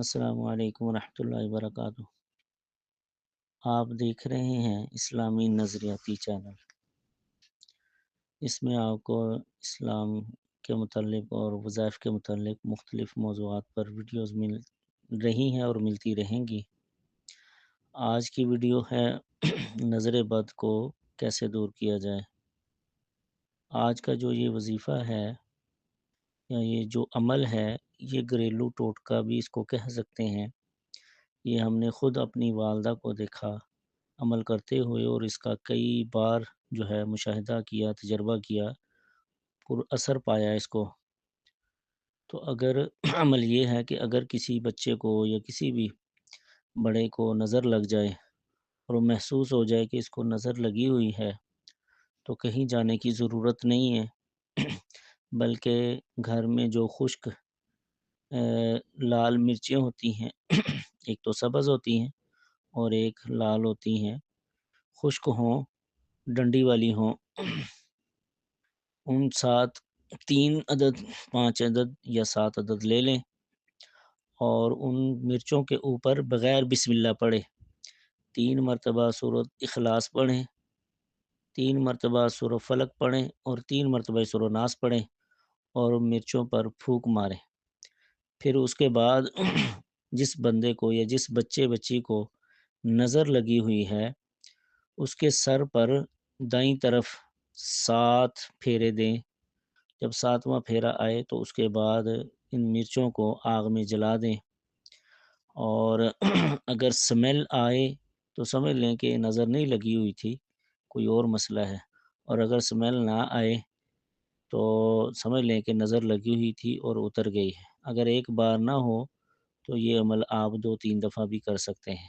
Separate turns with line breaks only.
السلام علیکم ورحمۃ اللہ وبرکاتہ۔ آپ دیکھ رہے ہیں اسلامی نظریاتی چینل۔ اس میں آپ کو اسلام کے متعلق اور وظائف کے متعلق مختلف موضوعات پر ویڈیوز مل رہی ہیں اور ملتی رہیں گی۔ آج کی ویڈیو ہے نظر بد کو کیسے دور کیا جائے۔ آج کا جو یہ وظیفہ ہے یا یہ جو عمل ہے، یہ گھریلو ٹوٹکا بھی اس کو کہہ سکتے ہیں۔ یہ ہم نے خود اپنی والدہ کو دیکھا عمل کرتے ہوئے، اور اس کا کئی بار جو ہے مشاہدہ کیا، تجربہ کیا، پر اثر پایا اس کو۔ تو اگر عمل یہ ہے کہ اگر کسی بچے کو یا کسی بھی بڑے کو نظر لگ جائے اور محسوس ہو جائے کہ اس کو نظر لگی ہوئی ہے، تو کہیں جانے کی ضرورت نہیں ہے، بلکہ گھر میں جو خشک لال مرچیں ہوتی ہیں، ایک تو سبز ہوتی ہیں اور ایک لال ہوتی ہیں، خشک ہوں، ڈنڈی والی ہوں، ان 3 عدد، 5 عدد یا 7 عدد لے لیں اور ان مرچوں کے اوپر بغیر بسم اللہ پڑھے 3 مرتبہ سورۃ اخلاص پڑھیں، 3 مرتبہ سورۃ فلق پڑھیں اور 3 مرتبہ سورۃ ناس پڑھیں اور مرچوں پر پھونک ماریں۔ پھر اس کے بعد جس بندے کو یا جس بچی کو نظر لگی ہوئی ہے، اس کے سر پر دائیں طرف 7 پھیرے دیں۔ جب 7واں پھیرا آئے تو اس کے بعد ان مرچوں کو آگ میں جلا دیں، اور اگر سمیل آئے تو سمجھ لیں کہ نظر نہیں لگی ہوئی تھی، کوئی اور مسئلہ ہے، اور اگر سمیل نہ آئے تو سمجھ لیں کہ نظر لگی ہوئی تھی اور اتر گئی ہے۔ اگر ایک بار نہ ہو تو یہ عمل آپ 2-3 دفعہ بھی کر سکتے ہیں۔